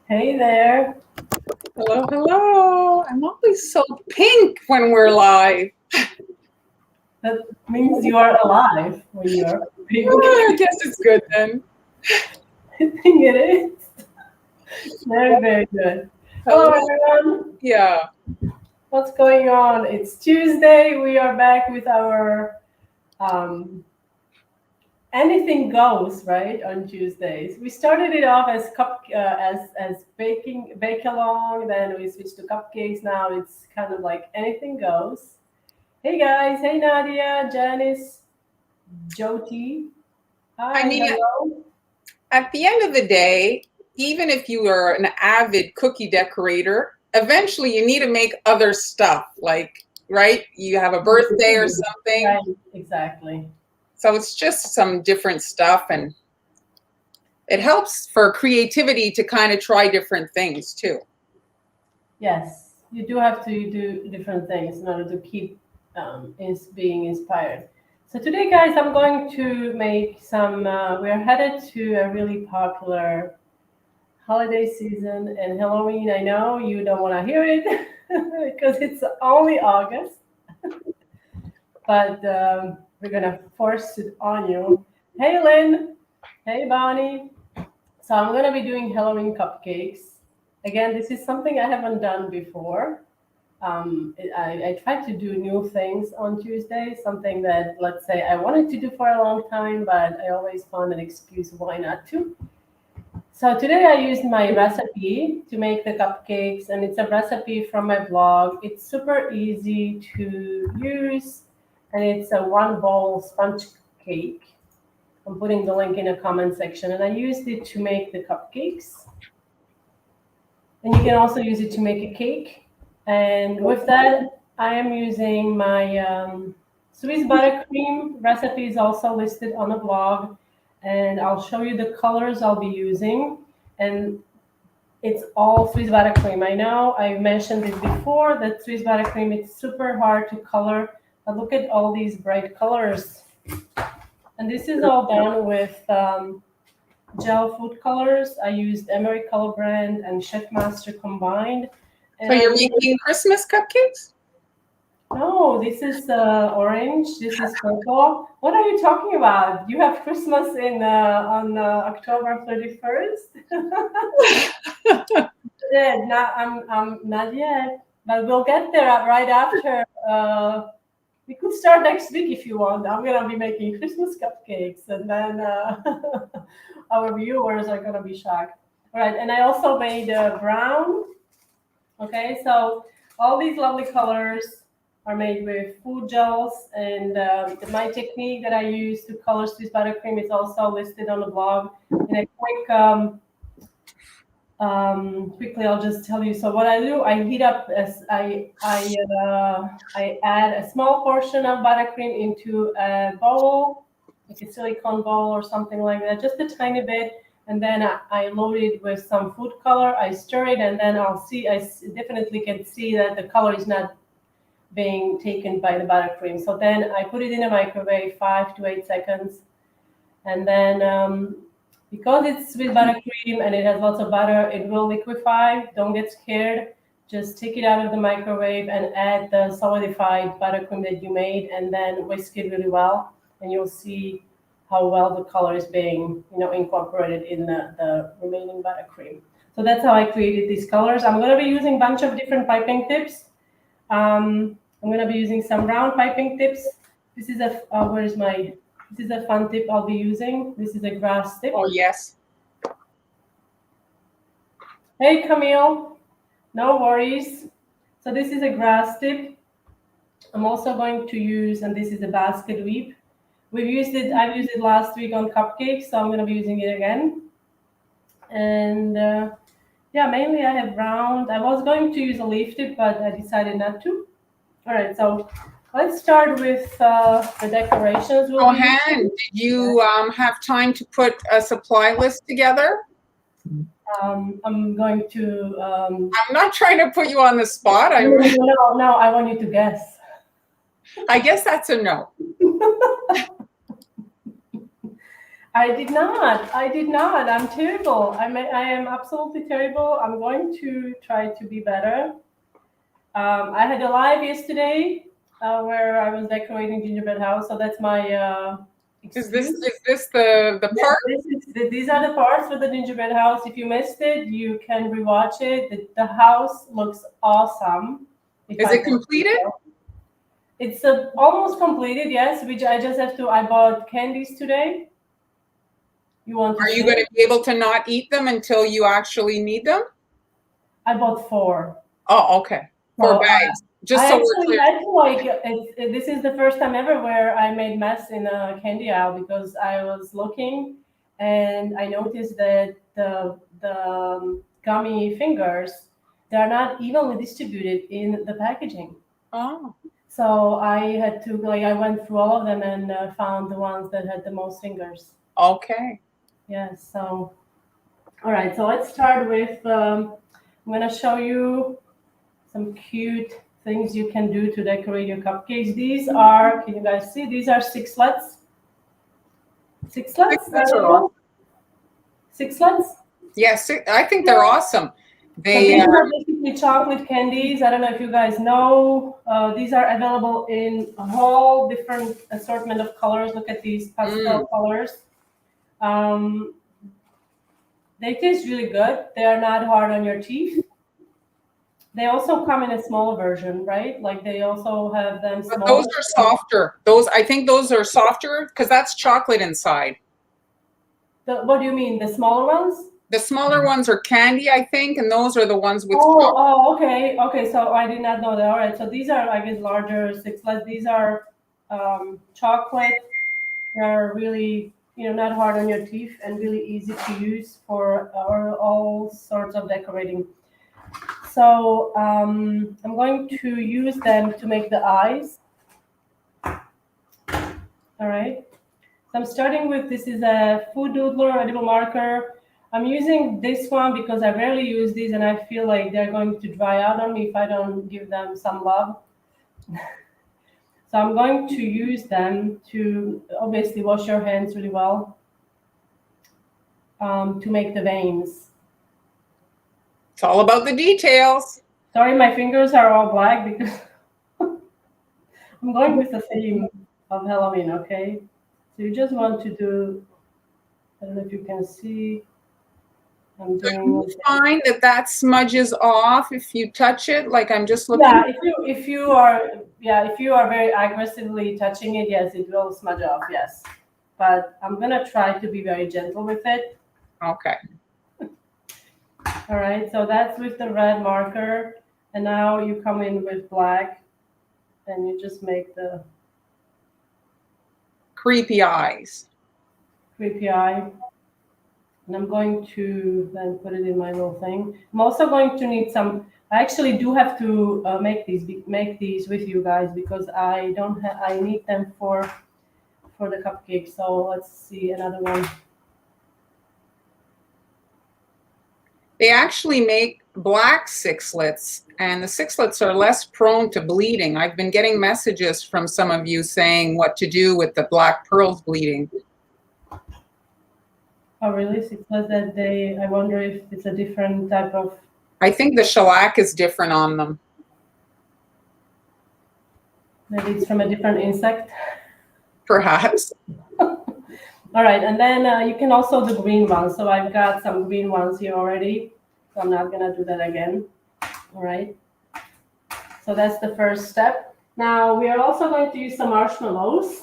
Hey there. Hello, hello. I'm always so pink when we're live. That means you are alive when you are pink. I guess it's good then. I think it is. Very, very good. Hello, everyone. Yeah. What's going on? It's Tuesday. We are back with our anything goes, right? On Tuesdays, we started it off as as bake along. Then we switched to cupcakes. Now it's kind of like anything goes. Hey guys. Hey Nadia, Janice, Jyoti. Hi. I mean, Hello. at the end of the day, even if you are an avid cookie decorator, eventually you need to make other stuff. Like, right? You have a birthday or something. Right, exactly. So it's just some different stuff, and it helps for creativity to kind of try different things too. Yes, you do have to do different things in order to keep being inspired. So today, guys, I'm going to make some. We're headed to a really popular holiday season and Halloween. I know you don't want to hear it because it's only August, but we're gonna force it on you. Hey, Lynn. Hey, Bonnie. So I'm gonna be doing Halloween cupcakes. Again, this is something I haven't done before. I try to do new things on Tuesday, something that, let's say, I wanted to do for a long time, but I always found an excuse why not to. So today I used my recipe to make the cupcakes, and it's a recipe from my blog. It's super easy to use, and it's a one bowl sponge cake. I'm putting the link in the comment section, and I used it to make the cupcakes. And you can also use it to make a cake. And with that, I am using my Swiss buttercream recipe is also listed on the blog, and I'll show you the colors I'll be using. And it's all Swiss buttercream. I know I mentioned it before that Swiss buttercream it's super hard to color, but look at all these bright colors. And this is all done with gel food colors. I used Emery Color Brand and Chef Master combined. And So you're making Christmas cupcakes? No, this is orange. This is purple. What are you talking about? You have Christmas in on October 31st? Yeah, not, I'm not yet, but we'll get there right after. We could start next week if you want. I'm gonna be making Christmas cupcakes, and then our viewers are gonna be shocked. All right, and I also made brown. Okay, so all these lovely colors are made with food gels, and my technique that I use to color Swiss buttercream is also listed on the blog. In a quickly, I'll just tell you. So what I do, I heat up as I add a small portion of buttercream into a bowl, like a silicone bowl or something like that, just a tiny bit. And then I load it with some food color. I stir it, and then I definitely can see that the color is not being taken by the buttercream. So then I put it in a microwave 5 to 8 seconds. And then because it's with buttercream and it has lots of butter, it will liquefy. Don't get scared. Just take it out of the microwave and add the solidified buttercream that you made, and then whisk it really well. And you'll see how well the color is being, incorporated in the remaining buttercream. So that's how I created these colors. I'm going to be using a bunch of different piping tips. I'm going to be using some round piping tips. This is a this is a fun tip I'll be using. This is a grass tip. Oh yes. Hey Camille, no worries. So this is a grass tip. I'm also going to use, and this is a basket weave. I've used it last week on cupcakes, so I'm going to be using it again. And yeah, mainly I have round. I was going to use a leaf tip, but I decided not to. All right, so let's start with the decorations. Oh, Han, did you have time to put a supply list together? I'm going to. I'm not trying to put you on the spot. No, I want you to guess. I guess that's a no. I did not. I did not. I'm terrible. I am absolutely terrible. I'm going to try to be better. I had a live yesterday where I was decorating gingerbread house, so that's my Is this excuse. the Yeah, part? these are the parts for the gingerbread house. If you missed it, you can rewatch it. The house looks awesome. If Is I it can completed? It's almost completed, yes. Which I just have to. I bought candies today. You want to Are you see? going to be able to not eat them until you actually need them? I bought 4. Oh, okay. 4 So bags. Just I so we're actually clear. had to like. This is the first time ever where I made mess in a candy aisle because I was looking, and I noticed that the gummy fingers, they're not evenly distributed in the packaging. Oh, So I had to like I went through all of them and found the ones that had the most fingers. okay. Yes. So all right. So let's start with. I'm gonna show you some cute things you can do to decorate your cupcakes. These are, can you guys see? These are sixlets. Sixlets? That's all. Sixlets? Yes, I think they're awesome. So They these are basically chocolate candies. I don't know if you guys know. These are available in a whole different assortment of colors. Look at these pastel colors. Um, they taste really good. They are not hard on your teeth. They also come in a smaller version, right? Like they also have them but those smaller. are softer. Those I think those are softer because that's chocolate inside. What do you mean? The smaller ones? The smaller ones are candy, I think, and those are the ones with Okay, okay. So I did not know that. All right. So these are, I guess, larger sixlets. These are chocolate. They're really, not hard on your teeth and really easy to use for all sorts of decorating. So I'm going to use them to make the eyes. All right. So I'm starting with, this is a food doodler edible marker. I'm using this one because I rarely use these and I feel like they're going to dry out on me if I don't give them some love. So I'm going to use them to obviously wash your hands really well to make the veins. It's all about the details. Sorry, my fingers are all black because I'm going with the theme of Halloween, okay? So you just want to do, I don't know if you can see, I'm So you doing. find that smudges off if you touch it. Like I'm just looking. Yeah, if you are very aggressively touching it, yes, it will smudge off, yes. But I'm gonna try to be very gentle with it. Okay. All right, so that's with the red marker, and now you come in with black, and you just make the Creepy eyes. creepy eye. And I'm going to then put it in my little thing. I'm also going to need some. I actually do have to make these with you guys because I don't have. I need them for the cupcake. So let's see another one. They actually make black sixlets, and the sixlets are less prone to bleeding. I've been getting messages from some of you saying what to do with the black pearls bleeding. Oh, really? Sixlets that day. I wonder if it's a different type of. I think the shellac is different on them. Maybe it's from a different insect. Perhaps. All right, and then you can also do green ones. So I've got some green ones here already. So I'm not gonna do that again. All right. So that's the first step. Now we are also going to use some marshmallows.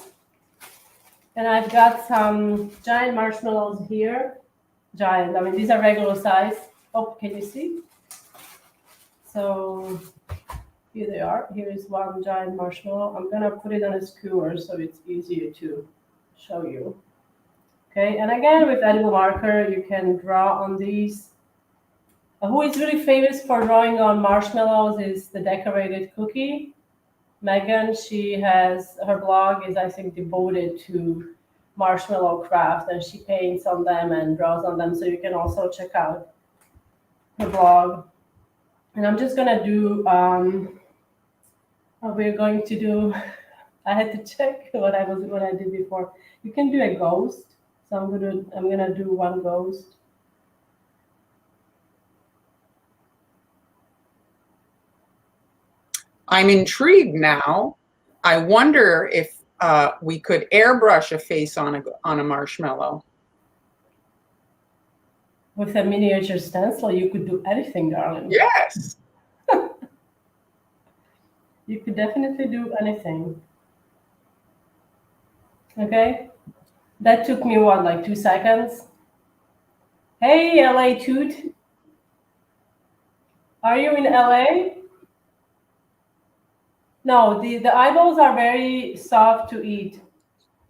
And I've got some giant marshmallows here. Giant, I mean, these are regular size. Oh, can you see? So here they are. Here is one giant marshmallow. I'm gonna put it on a skewer so it's easier to show you. Okay, and again with edible marker, you can draw on these. Who is really famous for drawing on marshmallows is the decorated cookie. Megan, she has, her blog is, I think, devoted to marshmallow craft, and she paints on them and draws on them. So you can also check out her blog. And I'm just gonna do, what we're going to do. I had to check what I did before. You can do a ghost. So I'm gonna do one ghost. I'm intrigued now. I wonder if we could airbrush a face on a marshmallow. With a miniature stencil, you could do anything, darling. Yes. You could definitely do anything. Okay? That took me what, like 2 seconds? Hey, LA Toot. Are you in LA? No, the eyeballs are very soft to eat.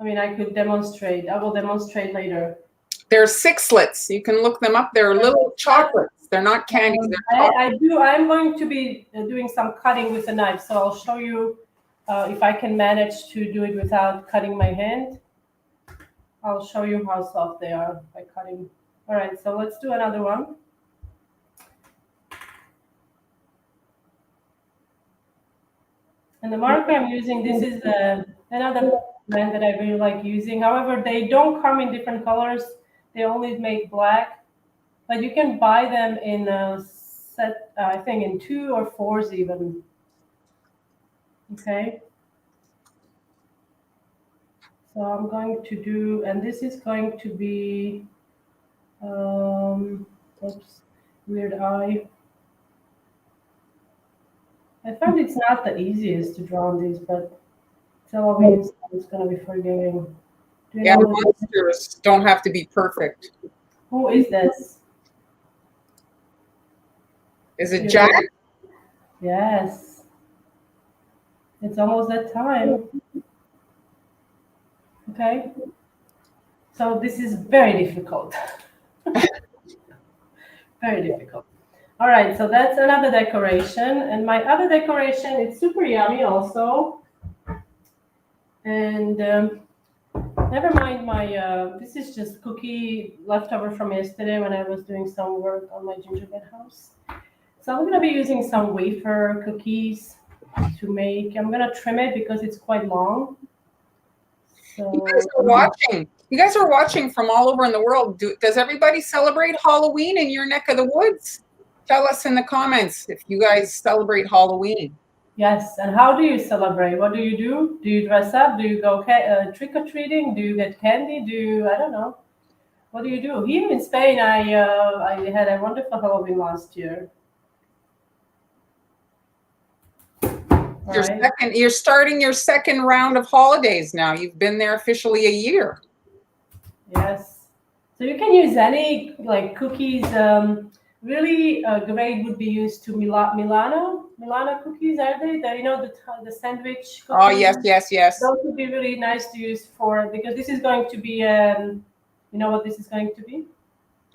I mean, I could demonstrate. I will demonstrate later. They're sixlets. You can look them up. They're little chocolates. They're not candies. They're chocolates. I'm going to be doing some cutting with a knife, so I'll show you if I can manage to do it without cutting my hand. I'll show you how soft they are by cutting. All right, so let's do another one. And the marker I'm using, this is another brand that I really like using. However, they don't come in different colors. They only make black, but you can buy them in a set, I think in 2 or 4s even. Okay. So I'm going to do, and this is going to be, oops, weird eye. I found it's not the easiest to draw on these, but Halloween, so it's going to be forgiving. Yeah, monsters don't have to be perfect. Who is this? Is it Jack? Yes. It's almost that time. Okay. So this is very difficult. Very difficult. All right, so that's another decoration. And my other decoration, it's super yummy also. And never mind this is just cookie leftover from yesterday when I was doing some work on my gingerbread house. So I'm going to be using some wafer cookies to make. I'm going to trim it because it's quite long. So You guys are watching from all over in the world. Does everybody celebrate Halloween in your neck of the woods? Tell us in the comments if you guys celebrate Halloween. Yes, and how do you celebrate? What do you do? Do you dress up? Do you go trick-or-treating? Do you get candy? I don't know. What do you do? Here in Spain, I had a wonderful Halloween last year. You're starting your second round of holidays now. You've been there officially a year. Yes. So you can use any like cookies. Really great would be used to Milano cookies, are they? The sandwich cookies. Oh, yes. Those would be really nice to use because this is going to be, you know what this is going to be?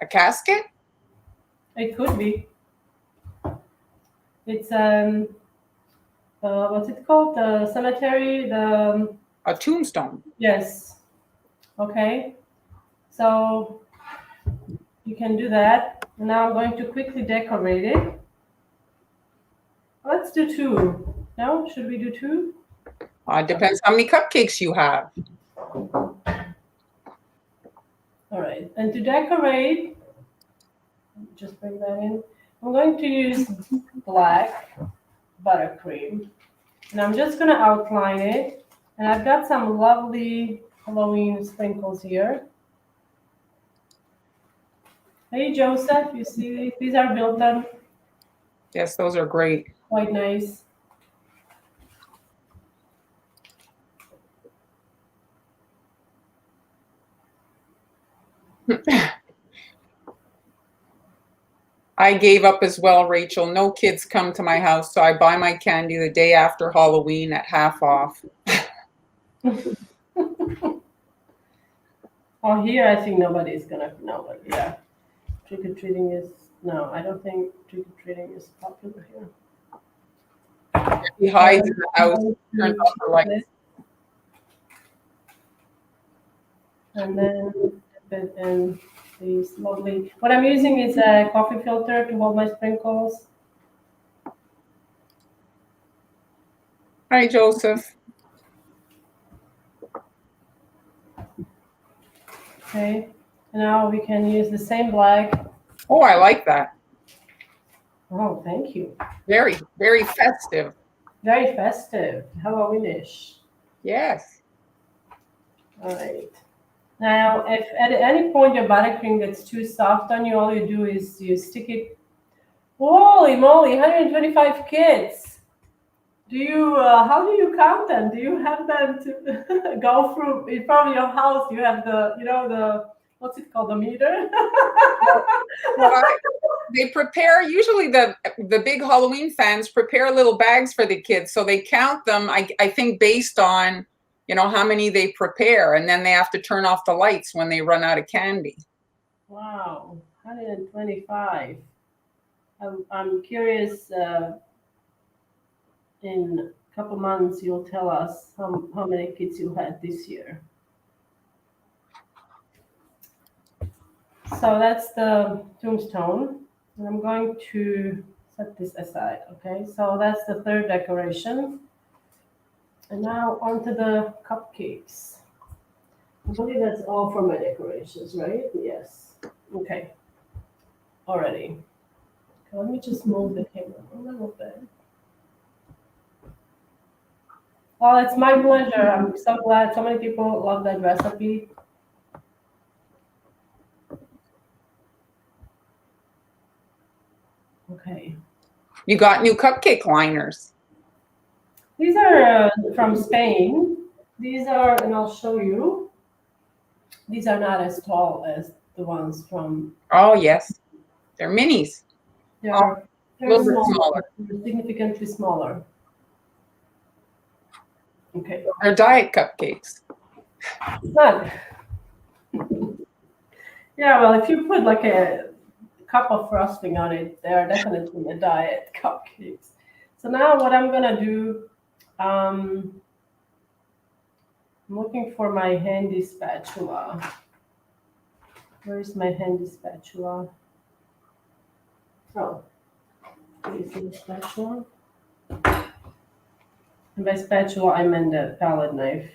A casket? It could be. It's, what's it called? The cemetery, a tombstone. Yes. Okay. So you can do that. Now I'm going to quickly decorate it. Let's do 2. No? Should we do 2? It depends how many cupcakes you have. All right. And to decorate, just bring that in. I'm going to use black buttercream. And I'm just going to outline it. And I've got some lovely Halloween sprinkles here. Hey, Joseph, you see these are built on? Yes, those are great. Quite nice. I gave up as well, Rachel. No kids come to my house, so I buy my candy the day after Halloween at half off. Oh, here I think nobody's gonna know, but yeah, trick or treating is no. I don't think trick or treating is popular here. He hides in the house, turns off the lights. And then and these lovely. What I'm using is a coffee filter to hold my sprinkles. Hi, Joseph. Okay. And now we can use the same black. Oh, I like that. Oh, thank you. Very, very festive. Very festive. Halloweenish. Yes. All right. Now, if at any point your buttercream gets too soft on you, all you do is you stick it. Holy moly, 125 kids. Do you? How do you count them? Do you have them to go through in front of your house? You have the, the what's it called, the meter? Well, they prepare, usually the big Halloween fans prepare little bags for the kids, so they count them, I think, based on, how many they prepare, and then they have to turn off the lights when they run out of candy. Wow, 125. I'm curious. In a couple months, you'll tell us how many kids you had this year. So that's the tombstone. And I'm going to set this aside, okay? So that's the third decoration. And now onto the cupcakes. I believe that's all for my decorations, right? Yes. Okay. Already. Okay, let me just move the camera a little bit. Oh, it's my pleasure. I'm so glad so many people love that recipe. Okay. You got new cupcake liners. These are from Spain. These are, and I'll show you. These are not as tall as the ones from. Oh, yes. They're minis. They're, a they're little bit smaller, smaller. They're significantly smaller. Okay. They're diet cupcakes. But yeah, well, if you put like a cup of frosting on it, they are definitely a diet cupcakes. So now what I'm gonna do, I'm looking for my handy spatula. Where is my handy spatula? Oh, do you see the spatula? And by spatula, I meant the palette knife.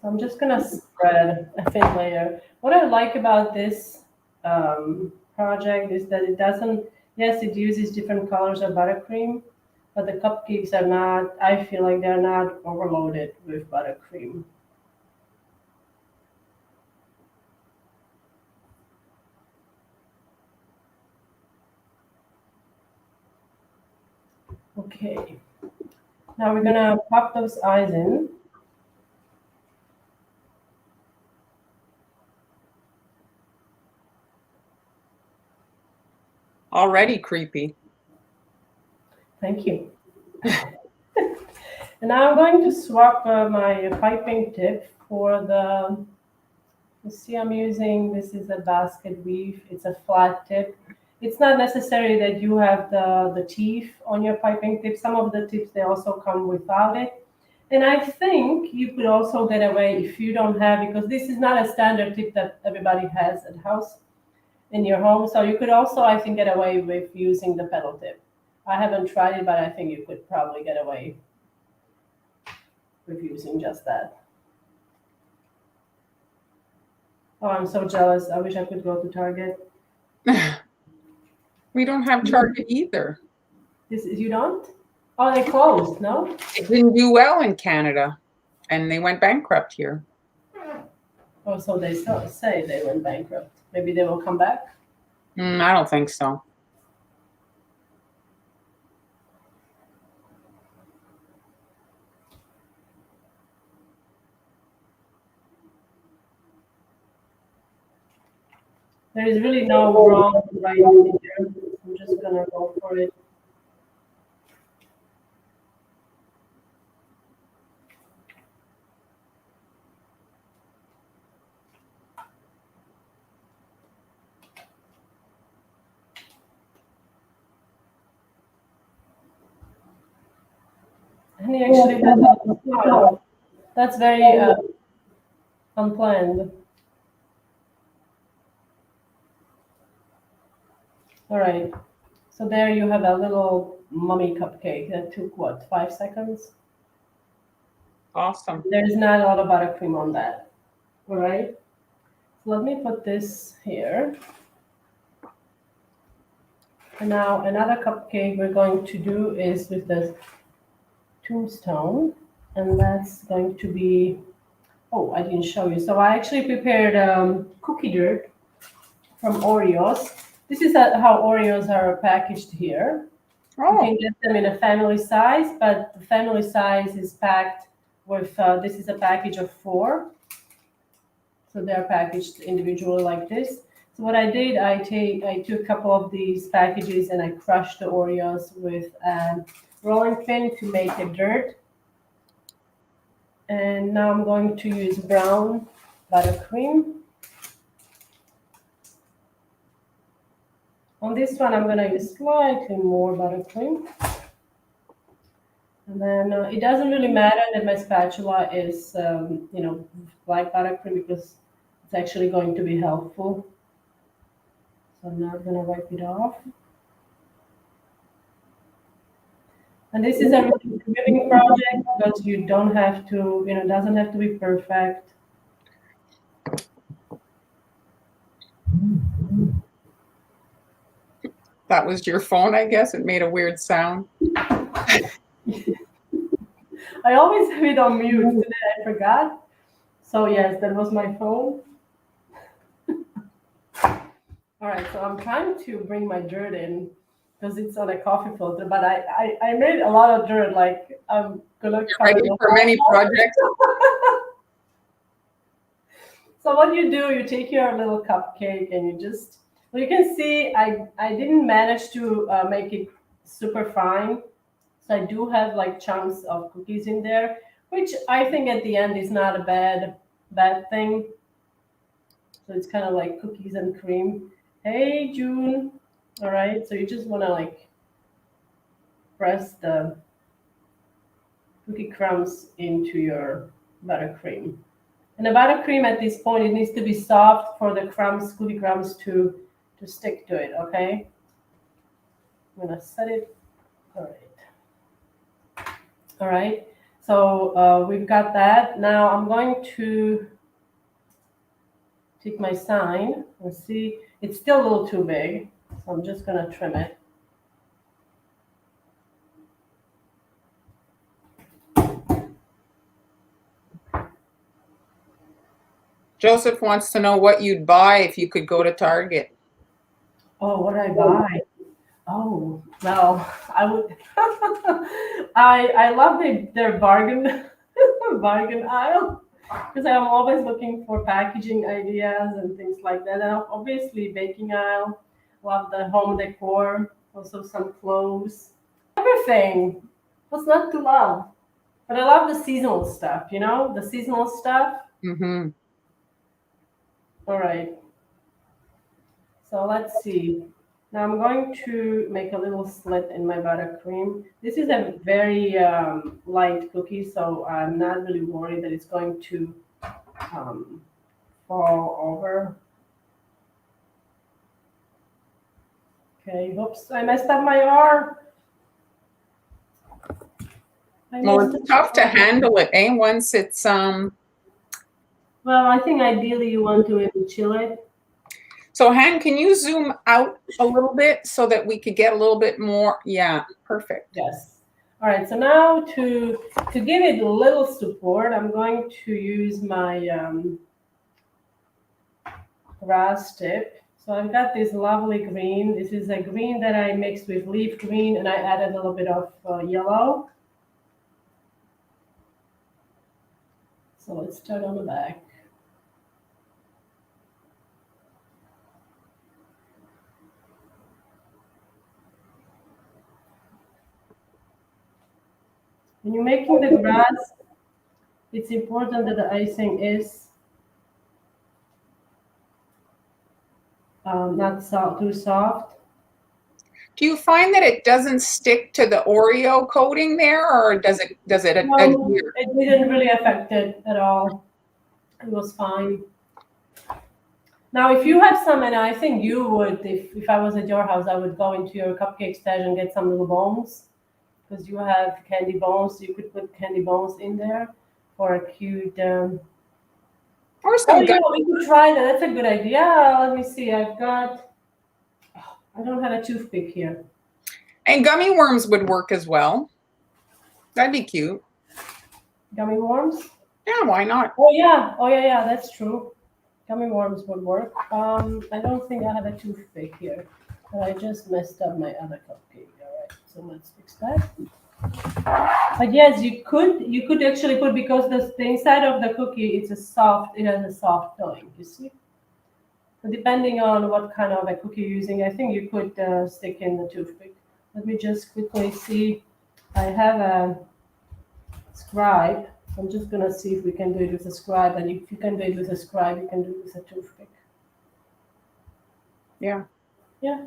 So I'm just gonna spread a thin layer. What I like about this project is that it doesn't, yes, it uses different colors of buttercream, but the cupcakes are not, I feel like they're not overloaded with buttercream. Okay, now we're gonna pop those eyes in. Already creepy. Thank you. And now I'm going to swap my piping tip for the, you see I'm using, this is a basket weave. It's a flat tip. It's not necessary that you have the teeth on your piping tip. Some of the tips, they also come without it. And I think you could also get away if you don't have, because this is not a standard tip that everybody has at house in your home. So you could also, I think, get away with using the pedal tip. I haven't tried it, but I think you could probably get away with using just that. Oh, I'm so jealous. I wish I could go to Target. We don't have Target either. You don't? Oh, they closed, no? It didn't do well in Canada, and they went bankrupt here. Oh, so they still say they went bankrupt. Maybe they will come back? I don't think so. There is really no wrong or right here. I'm just gonna go for it. And he actually had a wow. That's very unplanned. All right. So there you have a little mummy cupcake that took what, 5 seconds? Awesome. There's not a lot of buttercream on that. All right. So let me put this here. And now another cupcake we're going to do is with the tombstone, and that's going to be, oh, I didn't show you. So I actually prepared cookie dirt from Oreos. This is how Oreos are packaged here. You Oh, can get them in a family size, but the family size is packed with, this is a package of 4. So they're packaged individually like this. So what I did, I took a couple of these packages and I crushed the Oreos with a rolling pin to make a dirt. And now I'm going to use brown buttercream. On this one, I'm going to use slightly more buttercream. And then it doesn't really matter that my spatula is, black buttercream, because it's actually going to be helpful. So I'm not going to wipe it off. And this is a really forgiving project because you don't have to, it doesn't have to be perfect. that was your phone, I guess. It made a weird sound. I always have it on mute. Today I forgot. So yes, that was my phone. All right, so I'm trying to bring my dirt in because it's on a coffee filter, but I made a lot of dirt, like I'm gonna cover Ready for many projects? So what you do, you take your little cupcake and you just, well, you can see I didn't manage to make it super fine. So I do have like chunks of cookies in there, which I think at the end is not a bad thing. So it's kind of like cookies and cream. Hey, June. All right, so you just want to like press the cookie crumbs into your buttercream. And the buttercream at this point, it needs to be soft for the crumbs, cookie crumbs to stick to it, okay? I'm gonna set it, all right. All right, so we've got that. Now I'm going to take my sign and see, it's still a little too big, so I'm just gonna trim it. Joseph wants to know what you'd buy if you could go to Target. Oh, what did I buy? Oh, well, I would. I love their bargain bargain aisle because I'm always looking for packaging ideas and things like that. And obviously, baking aisle. Love the home decor. Also, some clothes. Everything. What's not to love? But I love the seasonal stuff. The seasonal stuff. Mm-hmm. All right. So let's see. Now I'm going to make a little slit in my buttercream. This is a very light cookie, so I'm not really worried that it's going to fall over. Okay, oops, I messed up my R. Well, it's tough to handle it, eh? Once it's Well, I think ideally you want to maybe chill it. So Han, can you zoom out a little bit so that we could get a little bit more? Yeah, perfect. Yes. All right, so now to give it a little support, I'm going to use my grass tip. So I've got this lovely green. This is a green that I mixed with leaf green, and I added a little bit of yellow. So let's start on the back. When you're making the grass, it's important that the icing is not too soft. Do you find that it doesn't stick to the Oreo coating there, or does it No, adhere? it didn't really affect it at all. It was fine. Now, if you have some, and I think you would, if I was at your house, I would go into your cupcake stash and get some little bones, because you have candy bones. You could put candy bones in there. or a cute. Or Oh some yeah, we could try that. That's a good idea. Let me see. I've got. I don't have a toothpick here. and gummy worms would work as well. That'd be cute. Gummy worms? Yeah, why not? Oh yeah, that's true. Gummy worms would work. I don't think I have a toothpick here, but I just messed up my other cupcake. All right, so let's fix that. But yes, you could actually put, because the inside of the cookie it has a soft filling. You see. So depending on what kind of a cookie you're using, I think you could stick in the toothpick. Let me just quickly see. I have a scribe. I'm just gonna see if we can do it with a scribe, and if you can do it with a scribe, you can do it with a toothpick. Yeah. Yeah.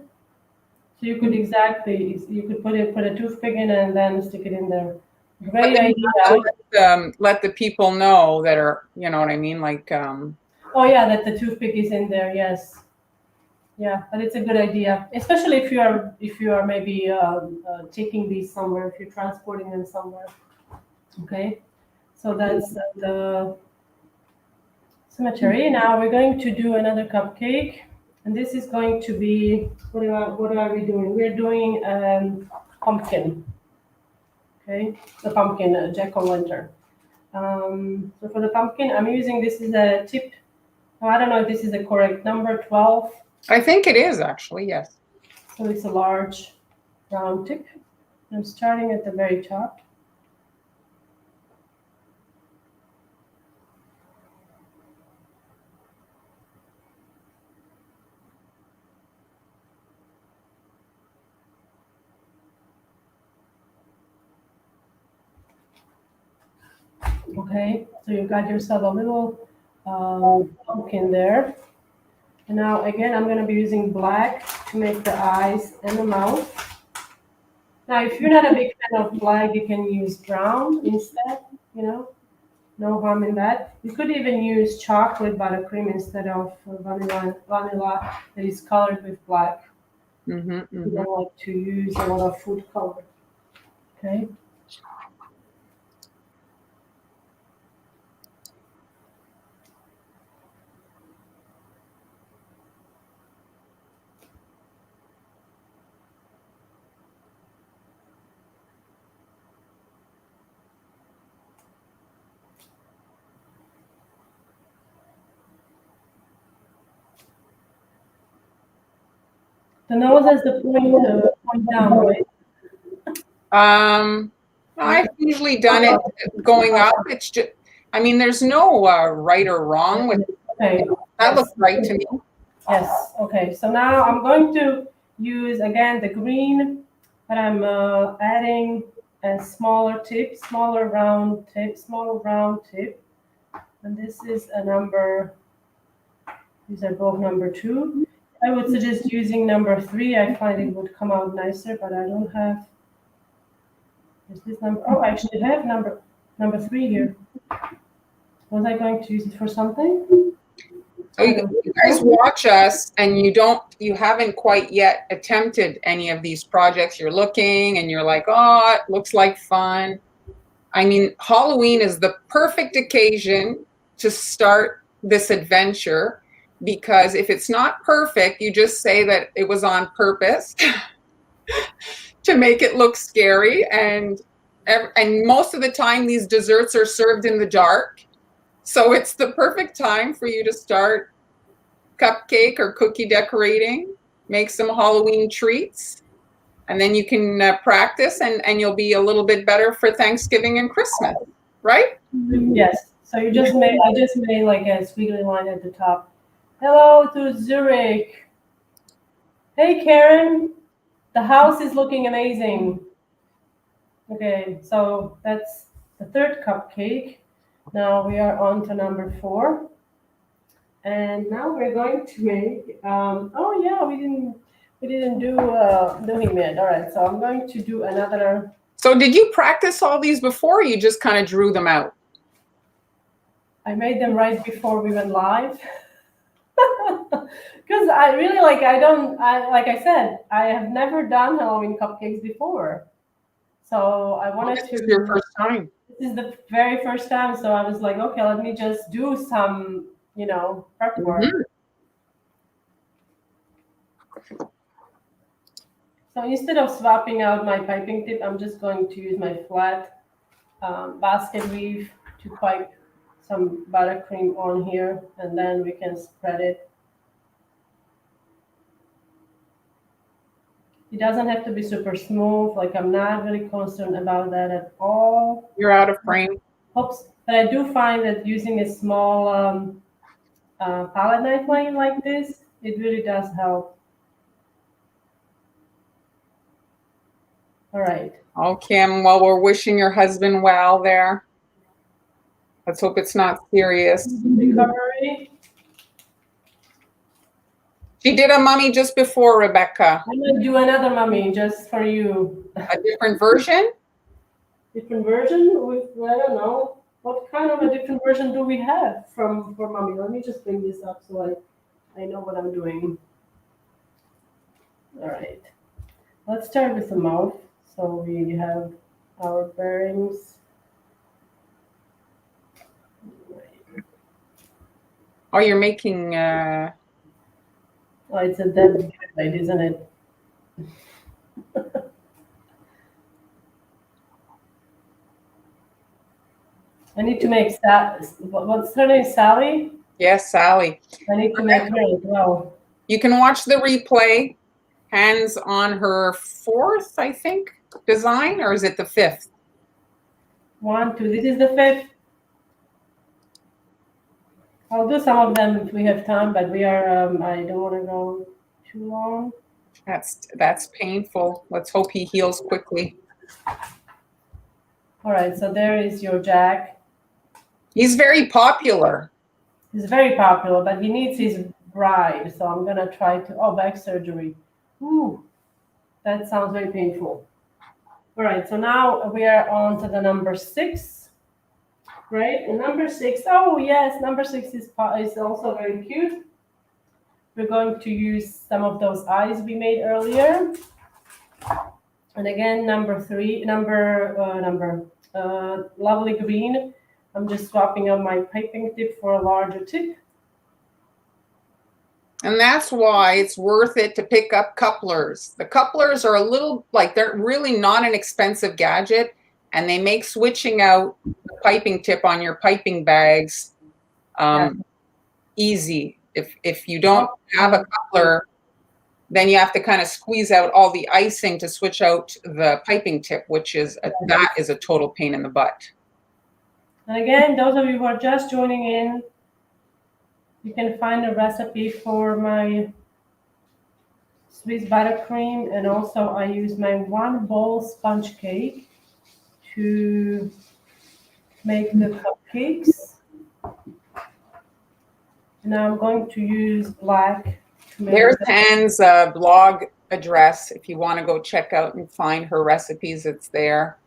So you could put a toothpick in and then stick it in there. Great idea. Let the people know that are, you know what I mean, like. Oh yeah, that the toothpick is in there. Yes. Yeah, but it's a good idea, especially if you are maybe taking these somewhere, if you're transporting them somewhere. Okay. So that's the cemetery. Now we're going to do another cupcake, and this is going to be, what are we doing? We're doing pumpkin. Okay, the pumpkin jack-o'-lantern. So for the pumpkin, I'm using, this is a tip. I don't know if this is the correct number, 12. I think it is actually, yes. So it's a large round tip. I'm starting at the very top. Okay, so you got yourself a little pumpkin there. And now again, I'm going to be using black to make the eyes and the mouth. Now, if you're not a big fan of black, you can use brown instead, no harm in that. You could even use chocolate buttercream instead of vanilla that is colored with black. You don't like to use a lot of food color. Okay. The nose has the point down, right? I've usually done it going up. It's just, I mean, there's no right or wrong with it. Okay. That looks right to me. Yes. Okay. So now I'm going to use again the green, but I'm adding a smaller round tip, and this is a number. These are both number 2. I would suggest using number 3. I find it would come out nicer, but I don't have. Is this number? Oh, I actually have number 3 here. Was I going to use it for something? So you guys watch us, and you haven't quite yet attempted any of these projects. You're looking, and you're like, oh, it looks like fun. I mean, Halloween is the perfect occasion to start this adventure, because if it's not perfect, you just say that it was on purpose to make it look scary. And most of the time, these desserts are served in the dark. So it's the perfect time for you to start cupcake or cookie decorating, make some Halloween treats, and then you can practice, and you'll be a little bit better for Thanksgiving and Christmas, right? Yes. So I just made like a squiggly line at the top. Hello to Zurich. Hey Karen, the house is looking amazing. Okay, so that's the third cupcake. Now we are on to number 4. And now we're going to make, oh yeah, we didn't do him yet. All right, so I'm going to do another. So did you practice all these before, or you just kind of drew them out? I made them right before we went live. Because I really like I said, I have never done Halloween cupcakes before. So I wanted to. This is your first time. This is the very first time, so I was like, okay, let me just do some, prep work. Mhm. So instead of swapping out my piping tip, I'm just going to use my flat basket weave to pipe some buttercream on here, and then we can spread it. It doesn't have to be super smooth. Like, I'm not really concerned about that at all. You're out of frame. Oops. But I do find that using a small palette knife like this, it really does help. All right. Oh, Kim, well, we're wishing your husband well there. Let's hope it's not serious. Recovery. She did a mummy just before, Rebecca. I'm gonna do another mummy just for you. A different version? Different version with, I don't know, what kind of a different version do we have for mummy? Let me just bring this up so I know what I'm doing. All right. Let's start with the mouth. So we have our bearings. Oh, you're making Oh, it's a dead light, isn't it? I need to make what's her name? Sally? yes, Sally. I need to make her as well. You can watch the replay. Hands on her 4th, I think, design, or is it the 5th? 1, 2. This is the 5th. I'll do some of them if we have time, but we are. I don't want to go too long. That's painful. Let's hope he heals quickly. All right, so there is your Jack. He's very popular. He's very popular, but he needs his bride. So I'm gonna try to. Oh, back surgery. Ooh, that sounds very painful. All right, so now we are on to the number 6, right? And number 6. Oh yes, number 6 is also very cute. We're going to use some of those eyes we made earlier. And again, number 3, lovely green. I'm just swapping out my piping tip for a larger tip. And that's why it's worth it to pick up couplers. The couplers are a little, they're really not an expensive gadget, and they make switching out the piping tip on your piping bags easy. If you don't have a coupler, then you have to kind of squeeze out all the icing to switch out the piping tip, that is a total pain in the butt. And again, those of you who are just joining in, you can find a recipe for my Swiss buttercream, and also I use my 1 bowl sponge cake to make the cupcakes. Now I'm going to use black. There's Anne's blog address. If you want to go check out and find her recipes, it's there.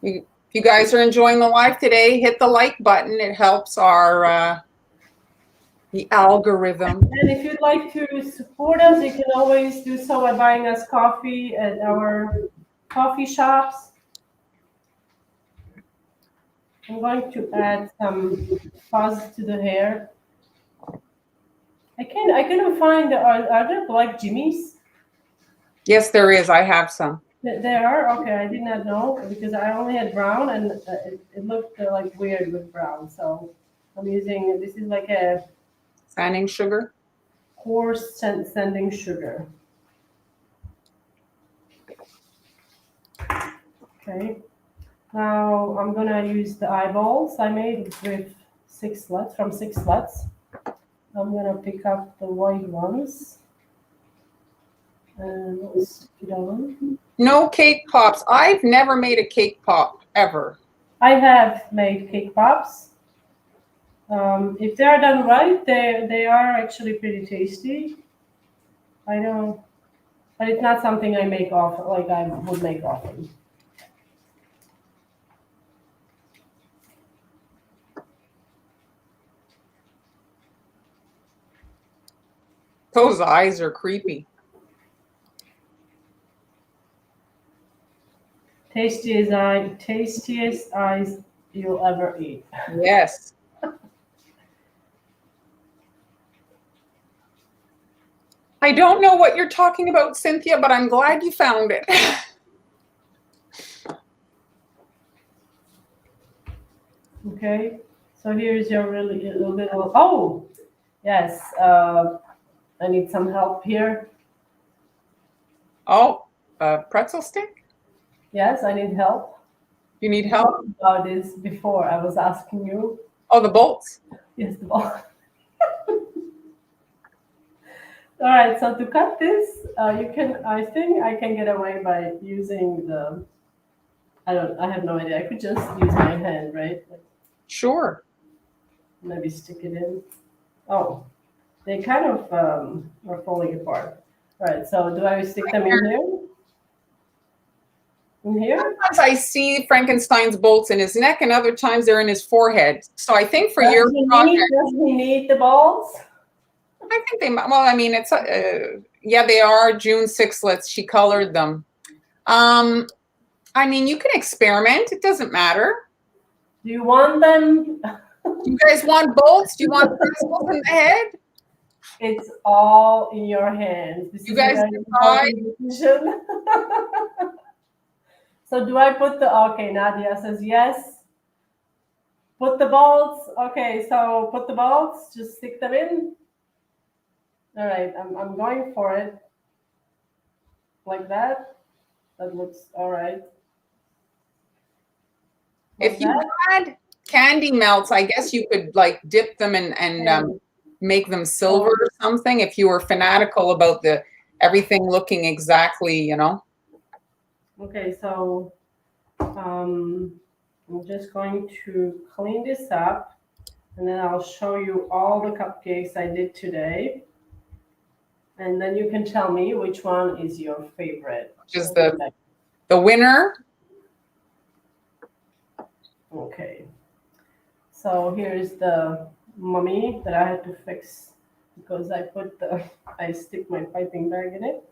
If you guys are enjoying the live today, hit the like button. It helps our the algorithm. And if you'd like to support us, you can always do so by buying us coffee at our coffee shops. I'm going to add some fuzz to the hair. I couldn't find, are there black jimmies? Yes, there is. I have some. There are? Okay, I did not know because I only had brown, and it looked like weird with brown. So I'm using, this is like a Sanding sugar. coarse sanding sugar. Okay. Now I'm gonna use the eyeballs I made with 6 slats, from 6 slats. I'm gonna pick up the white ones and let's put it on. No cake pops. I've never made a cake pop ever. I have made cake pops. If they are done right, they are actually pretty tasty. I know, but it's not something I make often, like I would make often. Those eyes are creepy. Tastiest eyes you'll ever eat. Yes. I don't know what you're talking about, Cynthia, but I'm glad you found it. Okay, so here's your really little. Oh, yes. I need some help here. Oh, a pretzel stick? Yes, I need help. You need help? About this before I was asking you. Oh, the bolts. Yes, the ball. All right, so to cut this, I think I can get away by using I have no idea. I could just use my hand, right? Sure. Maybe stick it in. Oh, they kind of are falling apart. All right, so do I stick them in here? In here? Sometimes I see Frankenstein's bolts in his neck, and other times they're in his forehead. So I think for your project, Does he need the balls? I think they might. Well, I mean, it's yeah, they are June sixlets. She colored them. I mean, you can experiment. It doesn't matter. Do you want them? You guys want bolts? Do you want pretzels in the head? It's all in your hands. This You is a guys very decide. important decision. So do I put okay, Nadia says yes. Put the bolts. Okay, so put the bolts, just stick them in. All right, I'm going for it. Like that. That looks all right. Like If you that. had candy melts, I guess you could like dip them and make them silver or something if you were fanatical about the everything looking exactly, you know. Okay, so I'm just going to clean this up, and then I'll show you all the cupcakes I did today. And then you can tell me which one is your favorite. Which is the winner. Okay. So here's the mummy that I had to fix because I stick my piping bag in it.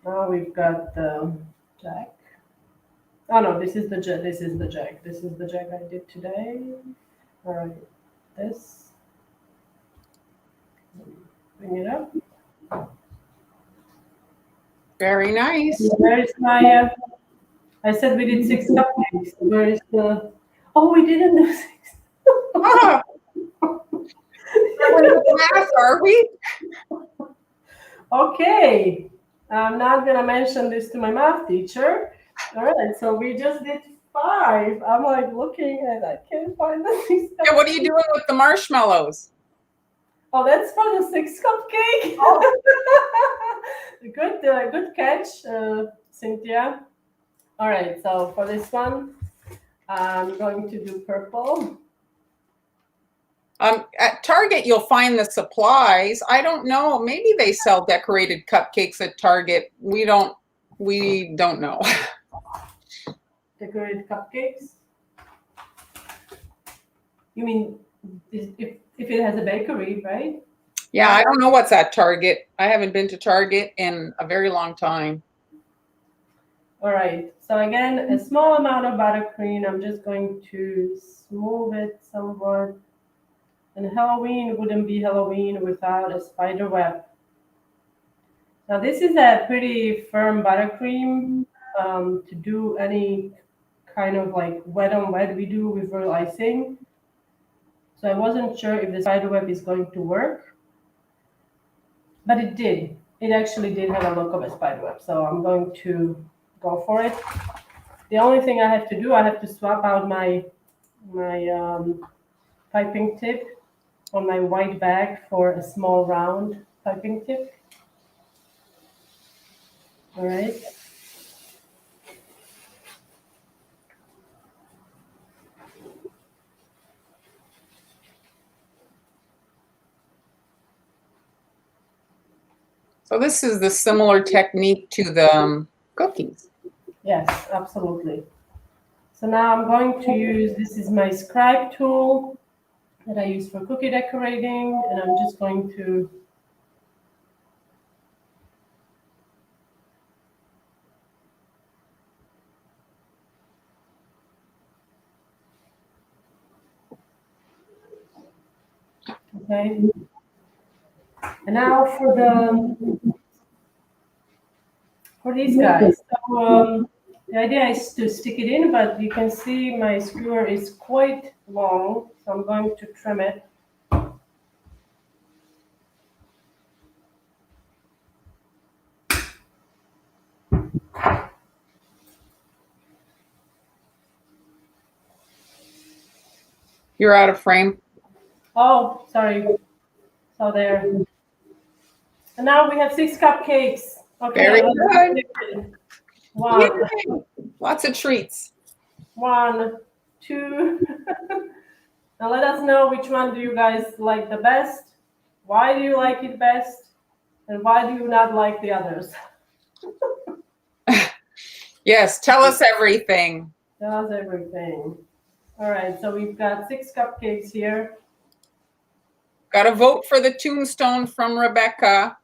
Now we've got the jack. Oh no, this is the jack. This is the jack. This is the jack I did today. All right, this. Bring it up. Very nice. Where is my? I said we did 6 cupcakes. Where is the? Oh, we didn't do 6. Ah, we're with math, are we? Okay, I'm not gonna mention this to my math teacher. All right, so we just did 5. I'm like looking and I can't find the 6. Yeah, what are you doing with the marshmallows? Oh, that's for the 6 cupcake. Oh. Good catch, Cynthia. All right, so for this one, I'm going to do purple. At Target, you'll find the supplies. I don't know. Maybe they sell decorated cupcakes at Target. We don't know. Decorated cupcakes? You mean if it has a bakery, right? Yeah, I don't know what's at Target. I haven't been to Target in a very long time. All right. So again, a small amount of buttercream. I'm just going to smooth it somewhat. And Halloween wouldn't be Halloween without a spider web. Now this is a pretty firm buttercream to do any kind of like wet on wet we do with real icing. So I wasn't sure if the spider web is going to work, but it did. It actually did have a look of a spider web. So I'm going to go for it. The only thing I have to do, I have to swap out my piping tip on my white bag for a small round piping tip. All right. So this is the similar technique to the cookies. Yes, absolutely. So now I'm going to use, this is my scribe tool that I use for cookie decorating, and I'm just going to Okay. And now for these guys. So the idea is to stick it in, but you can see my skewer is quite long, so I'm going to trim it. You're out of frame. Oh, sorry. So there. And now we have 6 cupcakes. Okay. Very good. One, Yay. Lots of treats. 1, 2. Now let us know which one do you guys like the best. Why do you like it best? And why do you not like the others? Yes, tell us everything. Tell us everything. All right, so we've got 6 cupcakes here. Got to vote for the tombstone from Rebecca.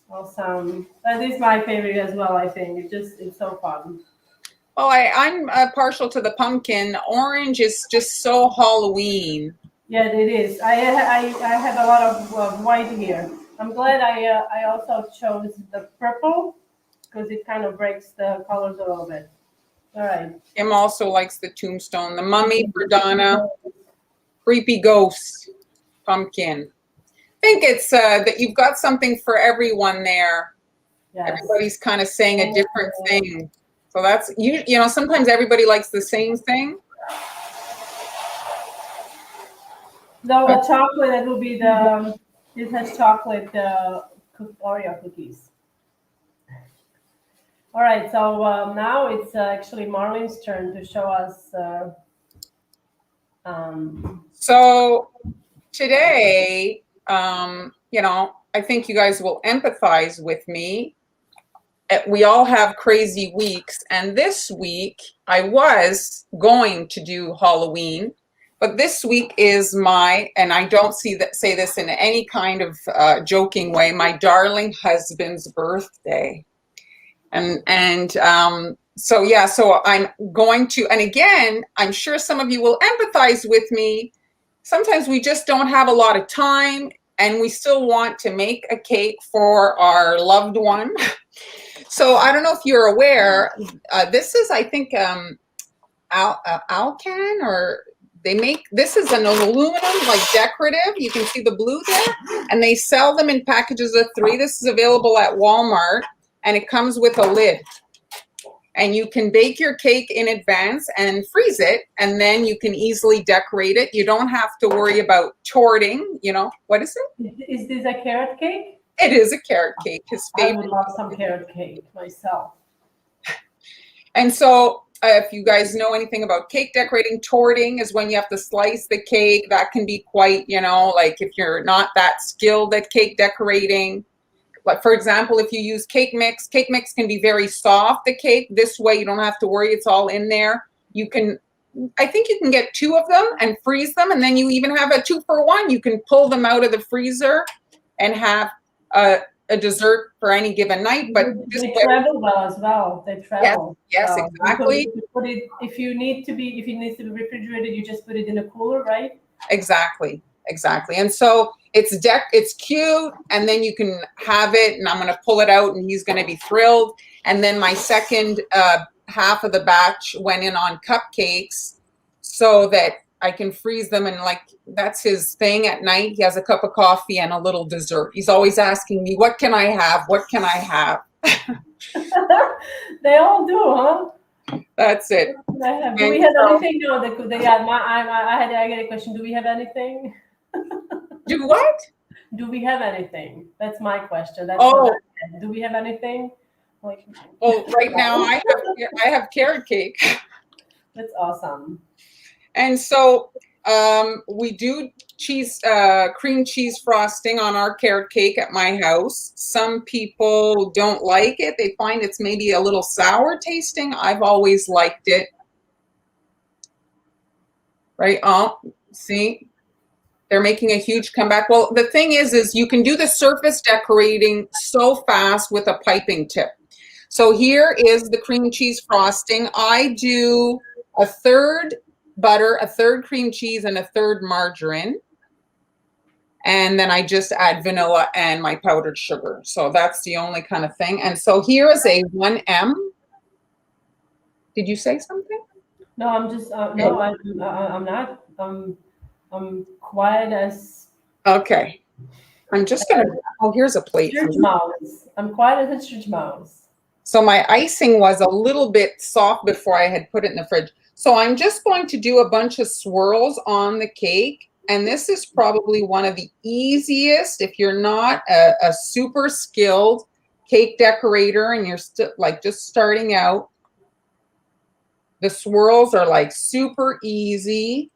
Awesome. That is my favorite as well, I think. It's so fun. Oh, I'm partial to the pumpkin. Orange is just so Halloween. Yeah, it is. I have a lot of white here. I'm glad I also chose the purple because it kind of breaks the colors a little bit. All right. Kim also likes the tombstone. The mummy for Donna. Creepy ghost. Pumpkin. I think it's that you've got something for everyone there. Yes. Everybody's kind of saying a different thing. So that's, you know, sometimes everybody likes the same thing. No, the chocolate, it will be this has chocolate Oreo cookies. All right, so now it's actually Marlene's turn to show us. So today, you know, I think you guys will empathize with me. We all have crazy weeks, and this week I was going to do Halloween, but this week is and I don't say this in any kind of joking way, my darling husband's birthday. And so yeah, so I'm going to, and again, I'm sure some of you will empathize with me. Sometimes we just don't have a lot of time, and we still want to make a cake for our loved one. So I don't know if you're aware, this is, I think, Alcan, or this is an aluminum, like decorative. You can see the blue there, and they sell them in packages of 3. This is available at Walmart, and it comes with a lid. And you can bake your cake in advance and freeze it, and then you can easily decorate it. You don't have to worry about torting, you know. What is it? Is this a carrot cake? It is a carrot cake, his favorite. I would love some carrot cake myself. And so if you guys know anything about cake decorating, torting is when you have to slice the cake. That can be quite, you know, like if you're not that skilled at cake decorating. But for example, if you use cake mix can be very soft, the cake. This way you don't have to worry, it's all in there. I think you can get 2 of them and freeze them, and then you even have a 2-for-1. You can pull them out of the freezer and have a dessert for any given night. But they travel well as well. They travel. Yes, exactly. You put it, if it needs to be refrigerated, you just put it in a cooler, right? Exactly. And so it's cute, and then you can have it, and I'm going to pull it out, and he's going to be thrilled. And then my second half of the batch went in on cupcakes so that I can freeze them, and like that's his thing at night. He has a cup of coffee and a little dessert. He's always asking me, what can I have? What can I have? They all do, huh? That's it. Do we have anything? No, I get a question. Do we have anything? Do what? Do we have anything? That's my question. Do we have anything? Well, right now I have carrot cake. That's awesome. And so we do cream cheese frosting on our carrot cake at my house. Some people don't like it. They find it's maybe a little sour tasting. I've always liked it. Right? Oh, see? They're making a huge comeback. Well, the thing is you can do the surface decorating so fast with a piping tip. So here is the cream cheese frosting. I do a third butter, a third cream cheese, and a third margarine. And then I just add vanilla and my powdered sugar. So that's the only kind of thing. And so here is a 1M. Did you say something? No, I'm just no, I'm not. I'm quiet as Okay. I'm just going to, oh, here's a plate. church mouse. I'm quiet as a church mouse. So my icing was a little bit soft before I had put it in the fridge. So I'm just going to do a bunch of swirls on the cake. And this is probably one of the easiest if you're not a super skilled cake decorator and you're still like just starting out. The swirls are like super easy.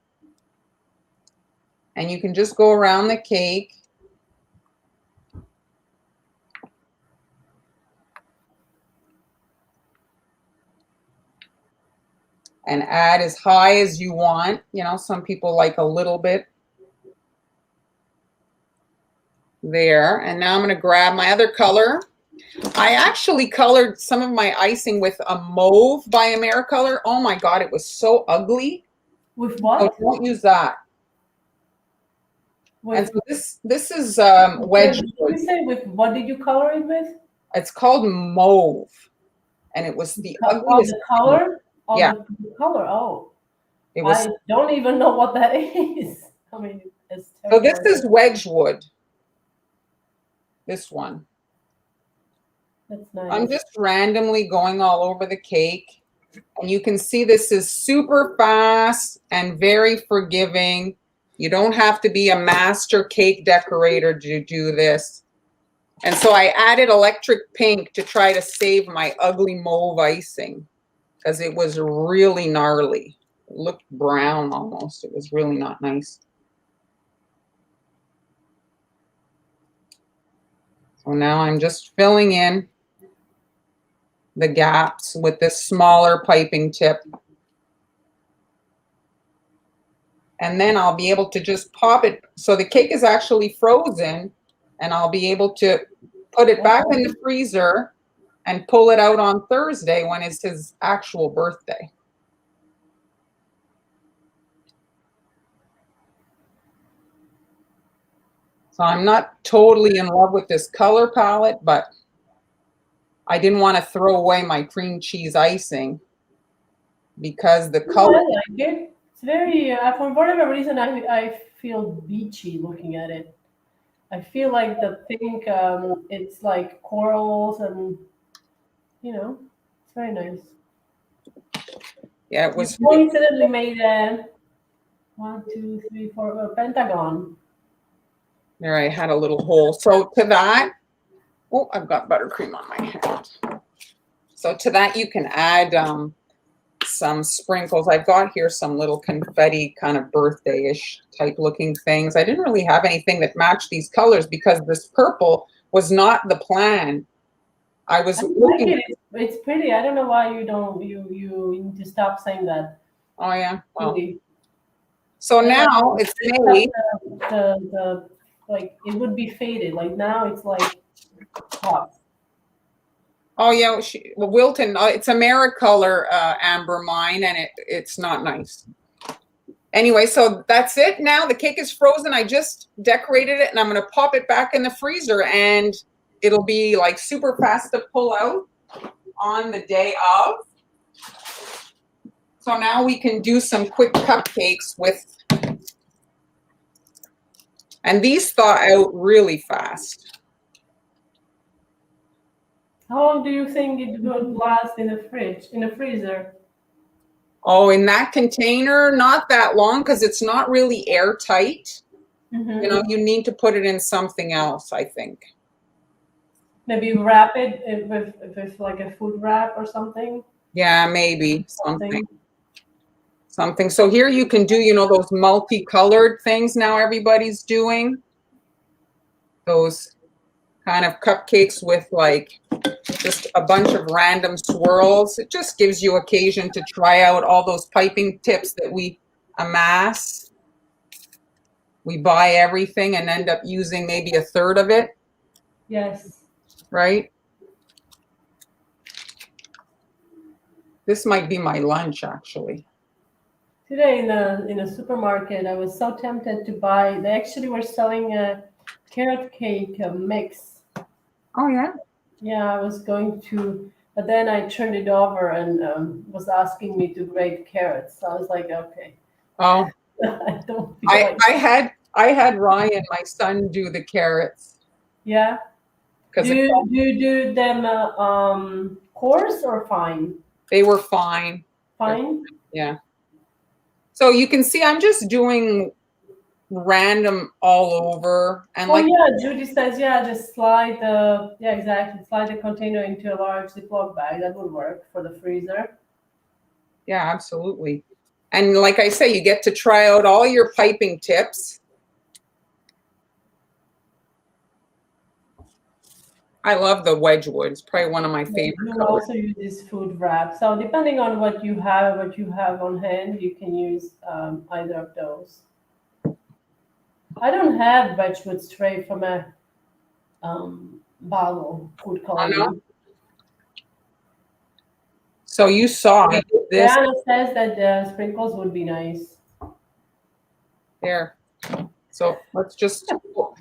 And you can just go around the cake. And add as high as you want. You know, some people like a little bit. There. And now I'm going to grab my other color. I actually colored some of my icing with a mauve by Americolor. Oh my God, it was so ugly. With what? So don't use that. With, and so this is Wedgwood. Did you say with what did you color it with? It's called mauve. And it was the ugliest. The color? Oh, yeah. The color. Oh. It was, I don't even know what that is. I mean, it's so terrible. this is Wedgwood. This one. That's nice. I'm just randomly going all over the cake. And you can see this is super fast and very forgiving. You don't have to be a master cake decorator to do this. And so I added electric pink to try to save my ugly mauve icing because it was really gnarly. It looked brown almost. It was really not nice. So now I'm just filling in the gaps with this smaller piping tip. And then I'll be able to just pop it. So the cake is actually frozen and I'll be able to put it back in the freezer and pull it out on Thursday when it's his actual birthday. So I'm not totally in love with this color palette, but I didn't want to throw away my cream cheese icing because the color. I like it. It's very, for whatever reason, I feel beachy looking at it. I feel like the pink, it's like corals and, you know, it's very nice. Yeah, it was. You coincidentally made a 1, 2, 3, 4 a pentagon. There, I had a little hole. So to that, oh, I've got buttercream on my hand. So to that, you can add some sprinkles. I've got here some little confetti kind of birthday-ish type looking things. I didn't really have anything that matched these colors because this purple was not the plan. I was looking. Like it. It's pretty. I don't know why you don't. You need to stop saying that. Oh yeah. Well, pretty. so now it's made. The like it would be faded. Like now it's like hot. Oh yeah, well, Wilton. It's Americolor amber mine, and it's not nice. Anyway, so that's it. Now the cake is frozen. I just decorated it, and I'm going to pop it back in the freezer, and it'll be like super fast to pull out on the day of. So now we can do some quick cupcakes with, and these thaw out really fast. How long do you think it would last in the fridge, in the freezer? Oh, in that container, not that long because it's not really airtight. Mm-hmm. You know, you need to put it in something else, I think. Maybe wrap it with like a food wrap or something. Yeah, maybe something. So here you can do, you know, those multicolored things now everybody's doing. Those kind of cupcakes with like just a bunch of random swirls. It just gives you occasion to try out all those piping tips that we amass. We buy everything and end up using maybe a third of it. Yes. Right? This might be my lunch, actually. Today in a supermarket, I was so tempted to buy. They actually were selling a carrot cake mix. Oh yeah. Yeah, I was going to, but then I turned it over and was asking me to grate carrots. So I was like, okay, Oh, I don't feel like. I had Ryan, my son, do the carrots Yeah. because Do you do them coarse or fine? they were fine. They're, Fine. yeah. So you can see I'm just doing random all over and Oh like yeah, Judy says yeah, just slide the yeah exactly slide the container into a large Ziploc bag. That would work for the freezer. yeah, absolutely. And like I say, you get to try out all your piping tips. I love the Wedgwood. It's probably one of my Yeah, favorite you colors. also use this food wrap. So depending on what you have on hand, you can use either of those. I don't have Wedgwood spray from a bottle food Oh no. coloring. So you saw I did this Diana says that the sprinkles would be nice. there. So let's just,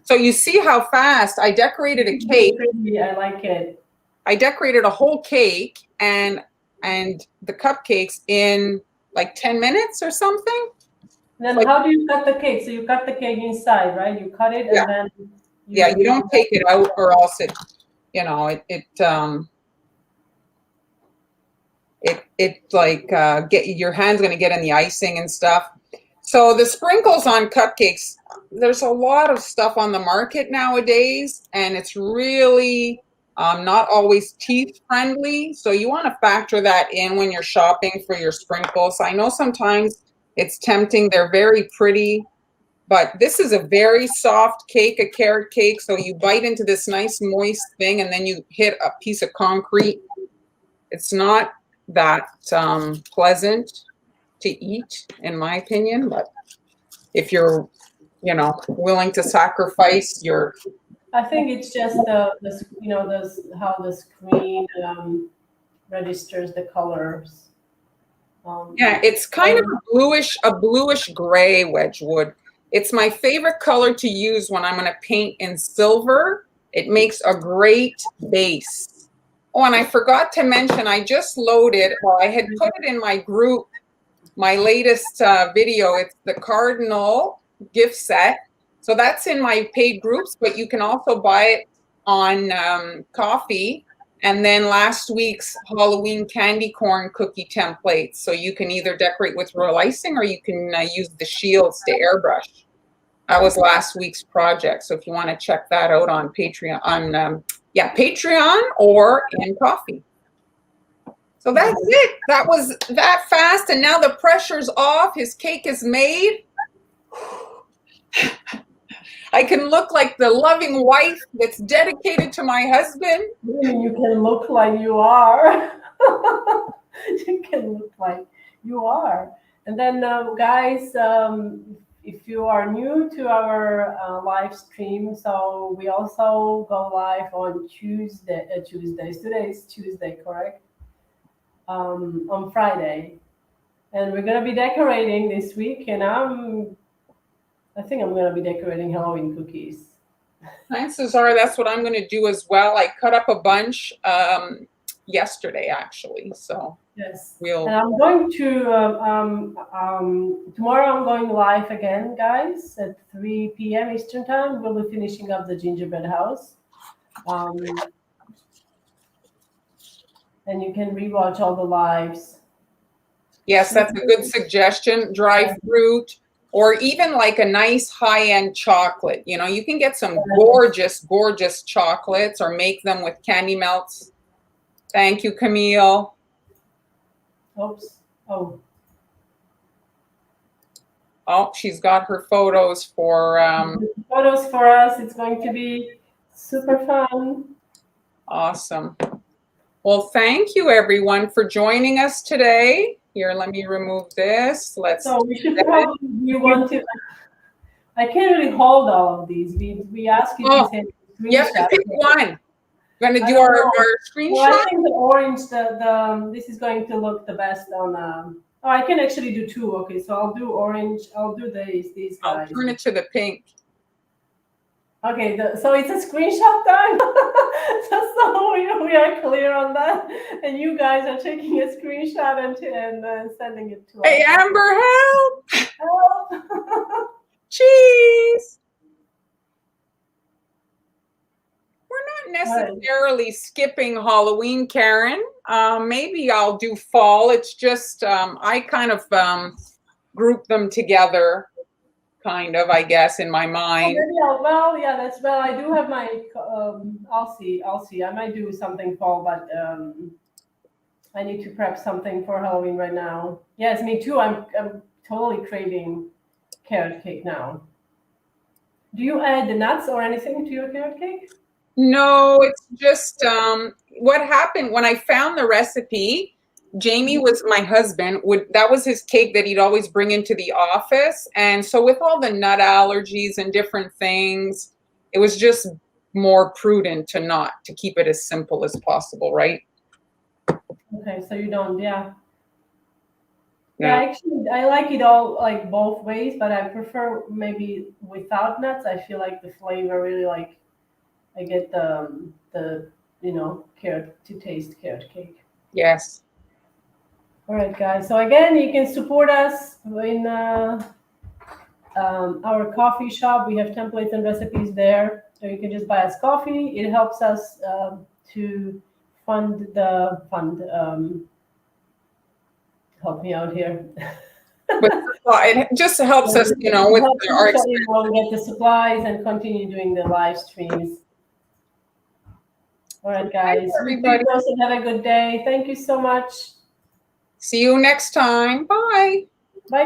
so you see how fast I decorated a cake. Pretty, I like it. I decorated a whole cake and the cupcakes in like 10 minutes or something. Then Like, how do you cut the cake? So you cut the cake inside, right? You cut it yeah, and then yeah, you you don't take it out or else it, it like get your hand's going to get in the icing and stuff. So the sprinkles on cupcakes, there's a lot of stuff on the market nowadays, and it's really not always teeth friendly. So you want to factor that in when you're shopping for your sprinkles. I know sometimes it's tempting. They're very pretty, but this is a very soft cake, a carrot cake. So you bite into this nice moist thing, and then you hit a piece of concrete. It's not that pleasant to eat, in my opinion, but if you're, willing to sacrifice your, I think it's just the how the screen registers the colors. yeah, it's kind of a bluish gray Wedgwood. It's my favorite color to use when I'm going to paint in silver. It makes a great base. Oh, and I forgot to mention, I just loaded, well, I had put it in my group, my latest video. It's the Cardinal gift set. So that's in my paid groups, but you can also buy it on Coffee. And then last week's Halloween candy corn cookie templates. So you can either decorate with royal icing or you can use the shields to airbrush. That was last week's project. So if you want to check that out on Patreon, Patreon or in Coffee. So that's it. That was that fast. And now the pressure's off. His cake is made. I can look like the loving wife that's dedicated to my husband. You can look like you are. You can look like you are. And then, guys, if you are new to our live stream, so we also go live on Tuesdays. Today is Tuesday, correct? On Friday. And we're gonna be decorating this week, and I think I'm gonna be decorating Halloween cookies. Chances are that's what I'm going to do as well. I cut up a bunch yesterday, actually. So Yes. we'll. And I'm going to tomorrow. I'm going live again, guys, at 3 p.m. Eastern time. We'll be finishing up the gingerbread house, and you can rewatch all the lives. Yes, that's a good suggestion. Dry fruit, or even like a nice high-end chocolate. You can get some gorgeous, gorgeous chocolates or make them with candy melts. Thank you, Camille. Oops. Oh. Oh, she's got her photos for. Photos for us. It's going to be super fun. Awesome. Well, thank you, everyone, for joining us today. Here, let me remove this. So we should probably. You want to? I can't really hold all of these. We ask you to take a screenshot. You have to pick one. We're going to do our screenshot? Well, I think the orange, this is going to look the best on Oh, I can actually do two. Okay, so I'll do orange. I'll do these I'll guys. turn it to the pink. Okay, so it's a screenshot time. So we are clear on that, and you guys are taking a screenshot and sending it to Hey, us. Amber, help! Help. Cheese! We're not necessarily skipping Halloween, Karen. Maybe I'll do fall. It's just I kind of group them together, kind of, I guess, in my mind. Well, yeah, I do have my. I'll see. I might do something fall, but I need to prep something for Halloween right now. Yes, me too. I'm totally craving carrot cake now. Do you add the nuts or anything to your carrot cake? No, it's just what happened when I found the recipe. Jamie was my husband. That was his cake that he'd always bring into the office, and so with all the nut allergies and different things, it was just more prudent to keep it as simple as possible, right? Okay, so you don't, yeah. Yeah. Actually, I like it all like both ways, but I prefer maybe without nuts. I feel like the flavor really like I get the carrot to taste carrot cake. Yes. All right, guys. So again, you can support us in our coffee shop. We have templates and recipes there, so you can just buy us coffee. It helps us to fund the fund. Help me out here. But it just helps us, with our experience. We'll get the supplies and continue doing the live streams. All right, guys. Everybody. Have a good day. Thank you so much. See you next time. Bye.